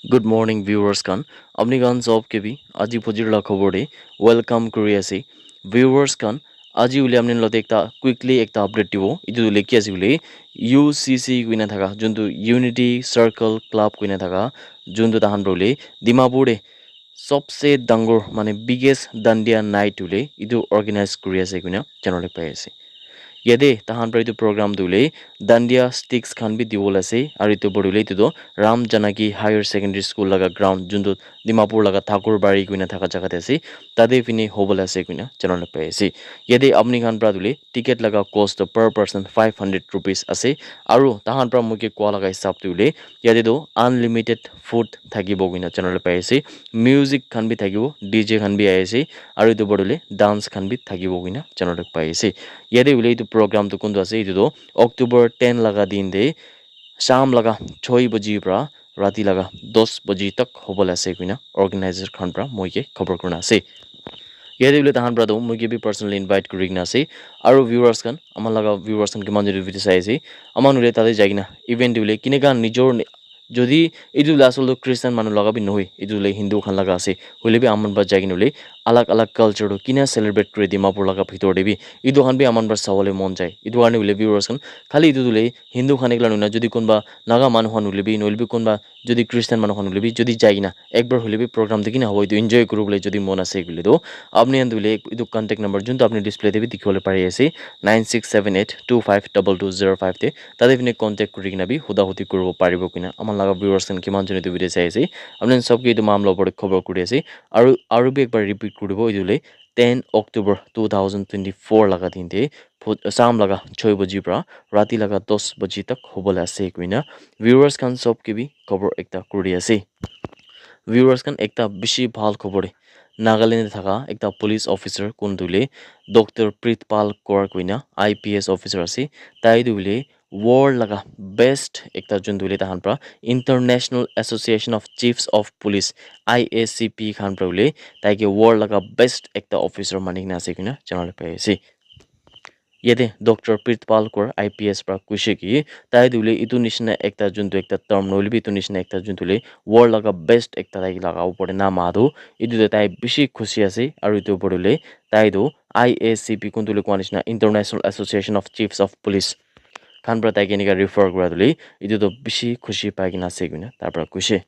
Good morning viewers kan apni kan sob ke bi aji phojir la khobor de welcome kuri ase viewers kan aji ule amni lote ekta quickly ekta update dibo itu leki ase ule UCC kuina thaka juntu Unity Circle Club kuina thaka juntu tahan role Dimapur de सबसे dangor mane biggest dandiya night ule itu organize kuri ase kuina janole pai ase yade tahan pra itu program dule dandiya sticks khan bi diwol ase aru itu bodule itu do Ram Janaki Higher Secondary School laga ground juntu Dimapur laga Thakur Bari kuina thaka jaga ase tade fini hobol ase kuina janol pai ase yade apni khan pra dule ticket laga cost per person 500 rupees ase aru tahan pra muke kwa laga hisab dule yade do unlimited food thakibo kuina janol pai ase music khan bi thakibo DJ khan bi ase aru itu bodule dance khan bi thakibo kuina janol pai ase yade ule itu program to kundu ase itu do October 10 laga din de sham laga 6 baji pra rati laga 10 baji tak hobol ase kuina organizer khan pra moike khobor kurna ase yade ule tahan pra do moike bi personally invite kurigna ase aru viewers kan aman laga viewers kan kiman jodi video sai ase aman ule tade jagina event ule kineka nijor যদি এইটো আসলে খ্রিস্টান মানুহ লগা B নহয় এইটো হিন্দু খান লগা আছে হইলে বি আমন বা জাগিন হলে আলাগ আলাগ কালচার কিনা সেলিব্রেট করে দিমাপুর লগা ভিতর দেবি ইদু খান বি আমন বা চাবলে মন যায় ইদু কারণে হইলে ভিউয়ার্স খান খালি ইদু দুলে হিন্দু খান এগুলা নয় যদি কোনবা নাগা মানুহ খান হইলে বি নইলে বি কোনবা যদি খ্রিস্টান মানুহ খান হইলে বি যদি যাই না একবার হইলে বি প্রোগ্রাম দেখি না হবো ইদু এনজয় করব বলে যদি মন আছে এগুলি তো আপনি আন দুলে ইদু কন্টাক্ট নাম্বার যোনটো আপনি ডিসপ্লে দেবি দেখিবলে পারি আছে 9678252205 তে তাতে আপনি কন্টাক্ট কৰি কিনা বি হুদাহুদি কৰিব পাৰিব কিনা আমাৰ লগা ভিউয়াৰ্স খান কিমান জনে তো ভিডিও চাই আছে আপুনি সবকে এইটো মামলা ওপৰত খবৰ কৰি আছে আৰু বি একবাৰ ৰিপিট কৰিব ইদুলে 10 October 2024 laga din de sam laga 6 baji pra rati laga 10 baji tak hobole ase kuina viewers kan sob ke bi khobor ekta kuri ase viewers kan ekta bishi bhal khobor Nagaland thaka ekta police officer kundule Dr. Pritpal Kaur kuina IPS officer ase tai dule world laga best ekta jundule tahan pra International Association of Chiefs of Police IACP khan pra ule tai ke world laga best ekta officer manik na ase kuina janale pai ase yede Dr. Pritpal Kaur IPS pra kuise ki tai dule itu nishna ekta juntu ekta term noile bi itu nishna ekta juntule world laga best ekta tai laga upore na madu itu de tai bishi khushi ase aru itu bodole tai do IACP kuntule kwa nishna International Association of Chiefs of Police khan pra tai ke nika refer kora dule itu to bishi khushi pai kina ase kuina tar pra kuise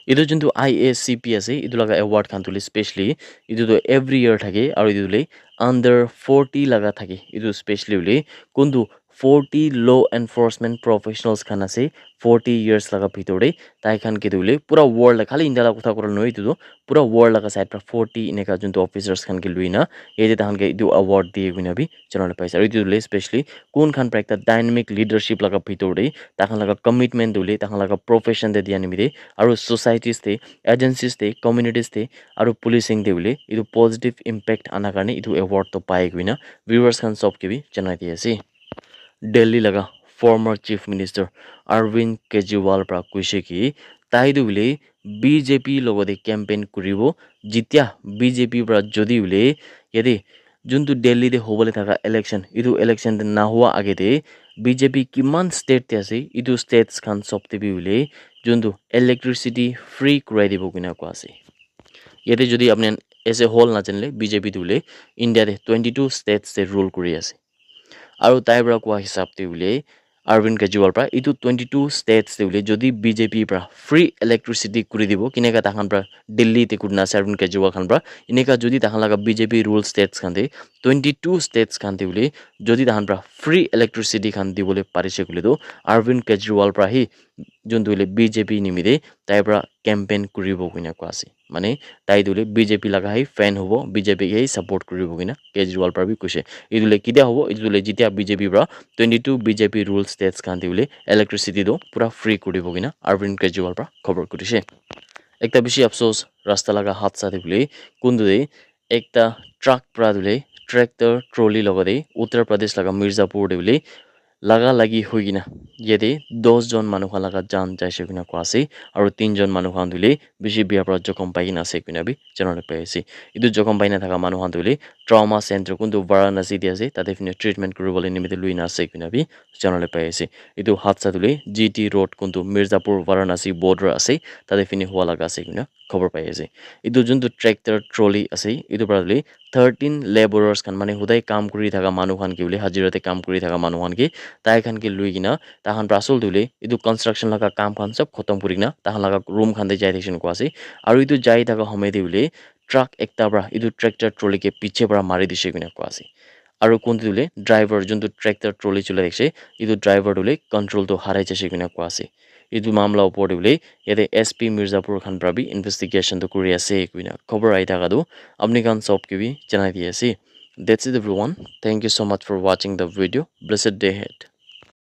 itu juntu IACP ase itu laga award khan tuli specially itu to every year thake aru itu le under 40 laga thake itu specially ule kundu 40 law enforcement professionals khan ase 40 years laga bhitore tai khan ke dule pura world la khali India la kotha kora noi itu pura world laga side pra 40 ineka juntu officers khan ke luina yete tahan ke itu award diye guina bi janole paisa aru itu le specially kun khan pra ekta dynamic leadership laga bhitore ta khan laga commitment dule ta khan laga profession de diani mide aru societies te agencies te communities te aru policing de ule itu positive impact ana karne itu award to pai guina viewers khan sob ke bi janai di ase Delhi laga former chief minister Arvind Kejriwal pra kuise ki tai du ule BJP logode campaign kuribo jitya BJP pra jodi ule yade juntu Delhi de hobole thaka election itu election de na hua age de BJP kiman state te ase itu states khan sob te bi ule juntu electricity free kurai dibo kina ko ase yete jodi apni as a whole na janle BJP dule India de 22 states se rule kuri ase aru tai pra kwa hisab te ule Arvind Kejriwal pra itu 22 states te ule jodi BJP pra free electricity kuri dibo kineka ta khan pra Delhi te kurna Arvind Kejriwal khan pra ineka jodi ta khan laga BJP rule states khan de 22 states khan te ule jodi ta khan pra free electricity khan dibole parise kule do Arvind Kejriwal pra hi juntu ule BJP nimide tai pra campaign kuribo kina ko ase mane tai dule BJP laga hi fan hobo BJP ke support kuribo kina Kejriwal pra bi kuise idule kidia hobo idule jitia BJP pra 22 BJP rule states kan dule electricity do pura free kuribo kina Arvind Kejriwal pra khobor kurise ekta bishi afsos rasta laga hadsa de bule kundu de ekta truck pra dule tractor trolley logode Uttar Pradesh laga Mirzapur de bule লাগা লাগি হৈ কিনা ইয়াতে 10জন মানুহ লাগা জান যাইছে কিনা কোৱা আছে আৰু 3জন মানুহ ধুলে বেছি বিয়াৰ পৰা জখম পাই কিনা আছে কিনা বি জানিবলৈ পাই আছে এইটো জখম পাই নাথাকা মানুহ ধুলে ট্ৰমা চেণ্টাৰ কোনটো বাৰাণসী দি আছে তাতে ফিনে ট্ৰিটমেণ্ট কৰিবলৈ নিমিত্তে লৈ না আছে কিনা বি জানিবলৈ পাই আছে এইটো হাদসা ধুলে GT ৰোড কোনটো মিৰ্জাপুৰ বাৰাণসী বৰ্ডাৰ আছে তাতে ফিনে হোৱা লগা আছে কিনা খবৰ পাই আছে এইটো যোনটো ট্ৰেক্টৰ ট্ৰলি আছে এইটো পৰা 13 লেবাৰাৰ্ছ খান মানে সদায় কাম কৰি থকা মানুহ খান কি বোলে হাজিৰাতে কাম কৰি থকা মানুহ খান কি তাই খান কি লৈ কিনা তাহান ৰাসল ধুলে এইটো কনষ্ট্ৰাকশ্যন লগা কাম খান চব খতম কৰি কিনা তাহান লগা ৰুম খান যাই থাকিছে কোৱা আছে আৰু এইটো যাই থকা সময়তে বোলে ট্ৰাক একটা পৰা এইটো ট্ৰেক্টৰ ট্ৰলিকে পিছে পৰা মাৰি দিছে কিনা কোৱা আছে আৰু কোনটো বোলে ড্ৰাইভাৰ যোনটো ট্ৰেক্টৰ ট্ৰলি চলাই ৰাখিছে এইটো ড্ৰাইভাৰ বোলে কণ্ট্ৰলটো হাৰাই যাইছে কিনা কোৱা আছে এইটো মামলা ওপৰত বোলে ইয়াতে SP মিৰ্জাপুৰ খান পৰা বি ইনভেষ্টিগেশ্যনটো কৰি আছে কিনা খবৰ আহি থাকাটো আপুনি খান চব কিবি জনাই দি আছে That's it everyone. Thank you so much for watching the video. Blessed day ahead.